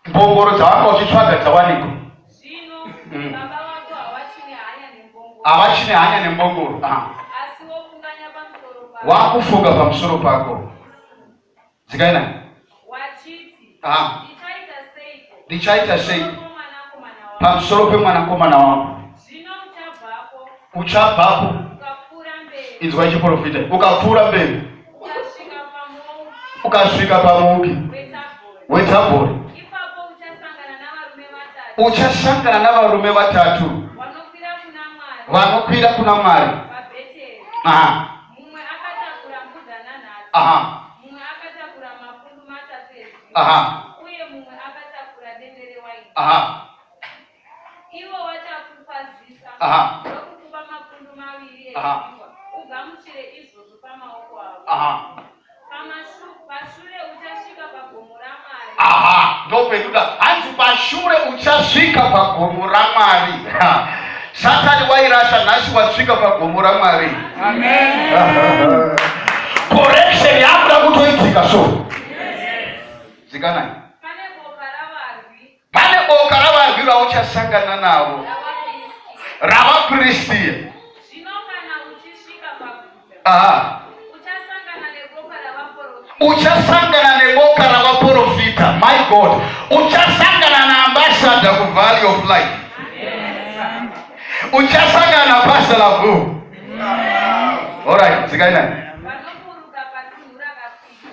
mbongoro dzavanga uchitsvaga dzawanikwa. Havachine hanya nembongoro. Wakufunga pamusoro pako. Dzikaina. Ndichaita seiko pamusoro pemwanakomana wako. Uchabvapo. Inzwa chiprofita. Ukapfuura mberi. Ukasvika pamuki weTabhori. Uchasangana navarume vatatu vanokwira kuna Mwari. Mumwe akatakura mbudzi 8. Mumwe akatakura mafundu matatu. Uye mumwe akatakura dendere waini. Ivo vachakupazisa ndokukupa mafundu 2 ezvingwa. Ugamuchire izvozvo pamaoko avo. Pashure uchasvika pagomo raMwari. Ndopekuda hanzi pashure uchasvika pagomo raMwari. Satani wairasha, nhasi wasvika pagomo raMwari. Amen. Correction yakuda kutoitika so. Zikanai. Pane boka ravarwi rauchasangana navo. Ravapristi. Zvino kana uchisvika paguta. Uchasangana neboka ravaprofita. My God. Uchasangana na ambassador ku Valley of Life. Uchasangana na pastor lavu. Alright, zikaina. Vanoburuka patunhu rakapfika.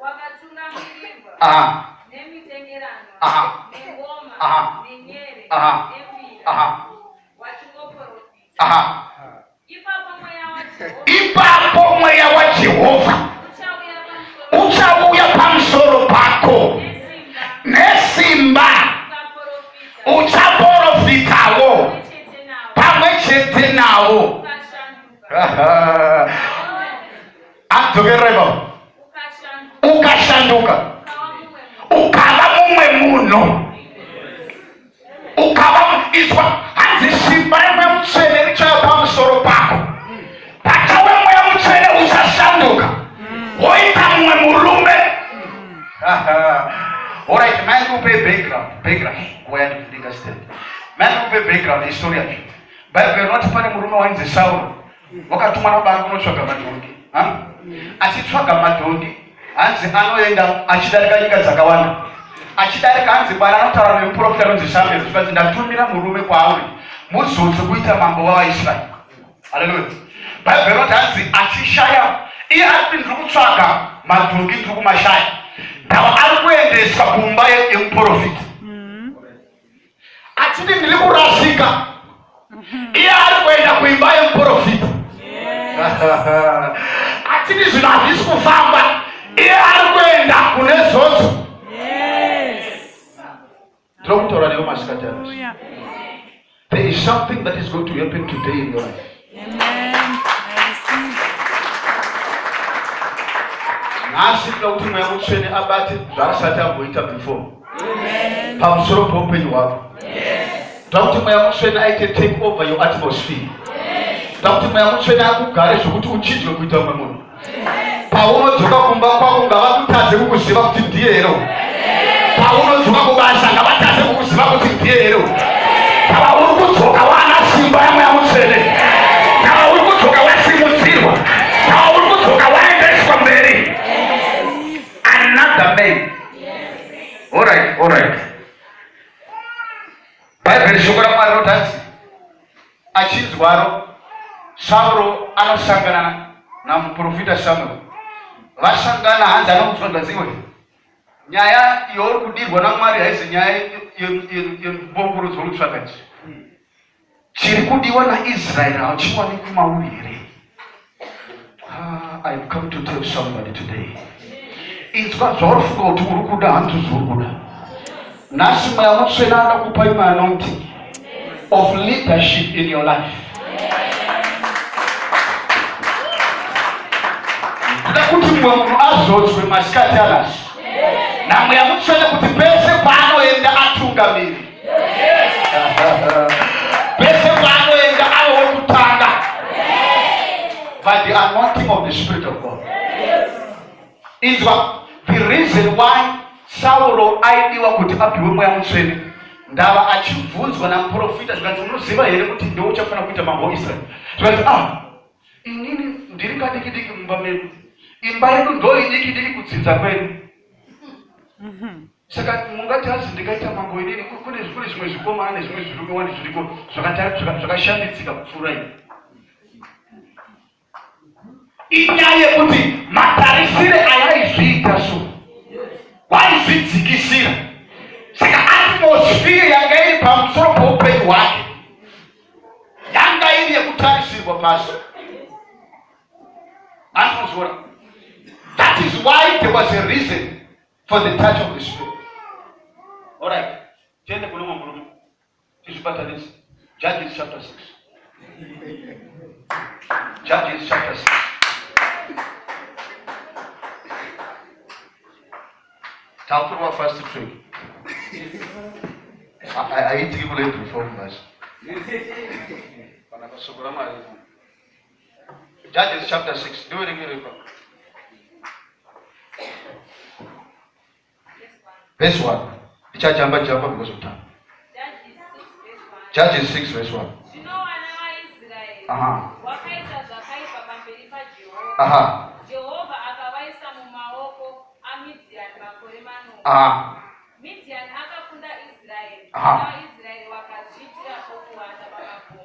Vakatungamirwa nemitengerano, nengoma, nenyere, nembira, vachingoprofita. Ipapo mweya waJehovha uchauya pamusoro pako nesimba. Uchaprofitawo pamwe chete nawo. Adzokereba. Ukashanduka. Ukava mumwe munhu. Ukava izwa hanzi simba remutsvene richauya pamusoro pako. Patawe mweya mutsvene uchashanduka. Woita mumwe murume. Alright, man, you pay background. Where do you think I stand? Man, you pay background, history yacho. Bible not pane murume wainzi Saulo. Wakatumwa nababa kunotsvaga madhongi. Achitsvaga madhongi, hanzi anoenda achidarika nyika dzakawanda. Achidarika hanzi Mwari anotaura nemuprofita anonzi Samuel kuti ndatumira murume kwauri muzodze kuita mambo wavaIsraeri. Haleluya. Bible not hanzi achishaya. Iye ari ndiri kutsvaga madhongi, ndiri kumashaya. Ndava ari kuendeswa kumba yemuprofita. Atidi ndiri kurasika. Iye ari kuenda kuimba yemuprofita. Atidi zvinhu hazvisi kufamba. Iye ari kuenda kune zodzo. Ndiri kutaura newe masikati ano. There is something that is going to happen today in your life. Amen. Nhasi kuda kuti mweya mutsvene abate zvaasati amboita before. Pamusoro peupenyu hwako. Kuda kuti mweya mutsvene aite take over your atmosphere. Kuda kuti mweya mutsvene akugare zvokuti uchidwe kuita umwe munhu. Paunodzoka kumba kwako ngavakutadze kukuziva kuti ndiye hero. Paunodzoka kubasa ngavatadze kukuziva kuti ndiye hero. Kana uri kudzoka wana simba yamweya mutsvene. Kana uri kudzoka wasimudzirwa. Kana uri kudzoka waendeswa mberi. Another man. Alright. Bible shoko raMwari rinoti achinzwaro Saulo anosangana namuprofita Samuel. Vasangana hanzi anomutsvanga ziwe. Nyaya yauri kudirwa naMwari haisi nyaya yembongoro dzorutsvakaji. Chiri kudiwa naIsraeri hachiwanikwi mauri here. I've come to tell somebody today. Inzwa zvaurifunga kuti uri kuda hanzi uri kuda. Nhasi mweya mutsvene anoda kupa imwe anointing of leadership in your life. Kuda kuti mumwe munhu azodzwe masikati anasi. Namweya mutsvene kuti pese paanoenda atungamiri. Pese paanoenda ave wekutanga. By the anointing of the Spirit of God. Is the reason why Saulo aidiwa kuti apiwe mweya mutsvene ndava achibvunzwa namuprofita zvikati unoziva here kuti ndiwe uchafana kuita mambo Israel. Zvikati inini ndiri kadiki mumba medu, imba yedu ndo idiki kudzinza kwedu. Saka mungati hazi ndikaita mambo inini kune zvimwe zvikomana nezvimwe zvirume zviriko zvakashambidzika kupfuura ini. Inyaya yekuti matarisire ayaizviita so waizvidzikisira. Saka atmosphere yanga iri pamusoro poupenyu hwake yanga iri yekutarisirwa pasi. Atmosphere. That is why there was a reason for the touch of the Spirit. All right. Tiende kuno mumwe. Tizvibatanise. Judges chapter 6. Judges chapter 6. Talk to our first trade. I need to give a little reform, guys. Judges chapter 6. Do it again. Verse 1. Jump because of time. Judges 6 verse 1. Midian akakunda Israel. Israel wakazviitira pokuwanda pamakomo.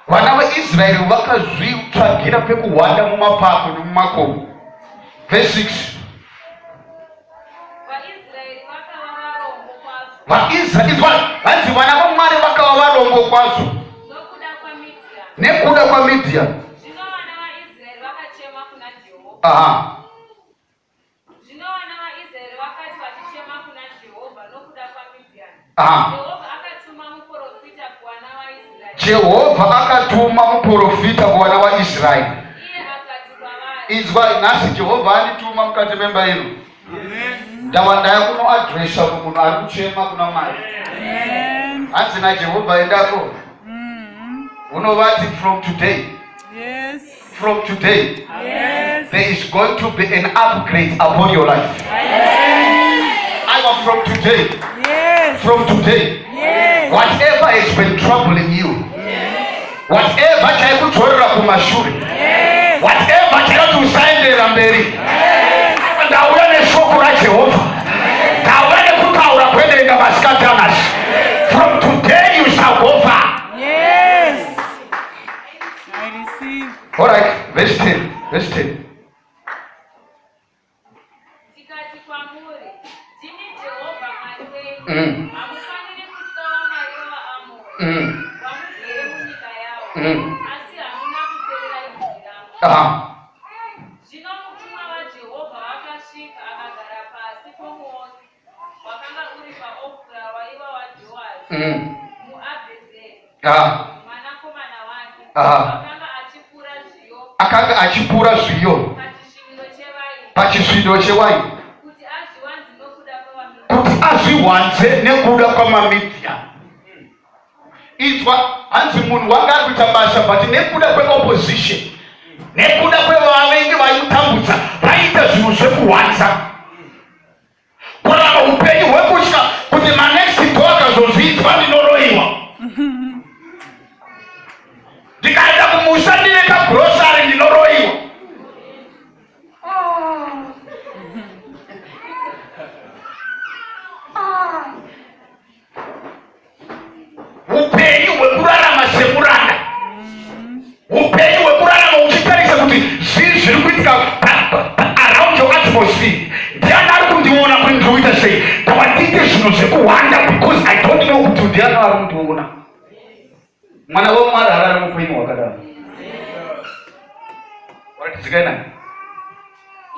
Vana vaIsraeri vakazvitsvagira pekuwanda mumapako nemumakomo. Verse 6. VaIsraeri vanzi vana vaMwari vakava varombo kwazvo nekuda kwaMidhiani. Zvino vana vaIsraeri vakachema kuna Jehovha. Jehovha akatuma muprofita kuvana vaIsraeri. Inzwa nhasi Jehovha andituma mukati memba ino. Ndawandaya kunoadresa munhu ari kuchema kuna Mwari. Hanzi naJehovha endako. Unovati from today. Yes. From today. Yes. There is going to be an upgrade upon your life. I am from today. Yes. From today. Yes. Whatever has been troubling you. Whatever chaikutorera kumashure. Whatever chaikusaendera mberi. Ndauya neshoko raJehovha. Ndauya nekutaura kuenderenga masikati anasi. From today you shall go far. Yes. I receive. All right, verse 10. Verse 10. Tikati kwamuri, ndini Jehovha Mwari wenyu. Hamufaniri kutya vamwari vavaAmori. Vamugere munyika yavo. Asi hamuna kuteerera inzwi rangu. Zvino mutumwa waJehovha wakasvika akagara pasi pomuongi wakanga uri paOfra waiva waJoashi muAbhezeri. Mwanakomana wake akanga achipura zviyo pachisviniro chewaini kuti azviwanze nekuda kwamaMidhiani. Inzwa, hanzi munhu wanga ari kuita basa but nekuda kweopposition, nekuda kwevavavengi vaitambudza vaita zvinhu zvekuwanza kurava upenyu hwekutya kuti manext door akazozviitwa ndinoroyiwa. Ndikaenda kumusha ndine kagrosari ndinoroyiwa. Upenyu hwekurarama semuranda, upenyu hwekurarama uchitarisa kuti zvinhu zviri kuitika around your atmosphere. Ndiani ari kundiona kuti ndiri kuita sei? Ndawandiite zvinhu zvekuwanda because I don't know kuti ndiani ari kundiona. Mwana weMwari harari mupenyu hwakadaro. Waratidzika nani?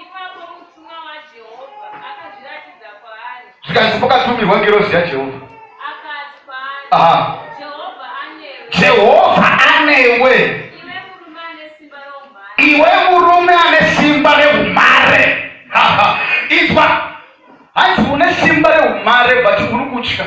Ipapo mutumwa waJehovha akazviratidza kwaari. Zvikanzi pakatumirwa ngerozi yaJehovha. Akati kwaari. Jehovha anewe. Iwe murume ane simba reumhare. Izwa, hanzi une simba reumhare but uri kutya.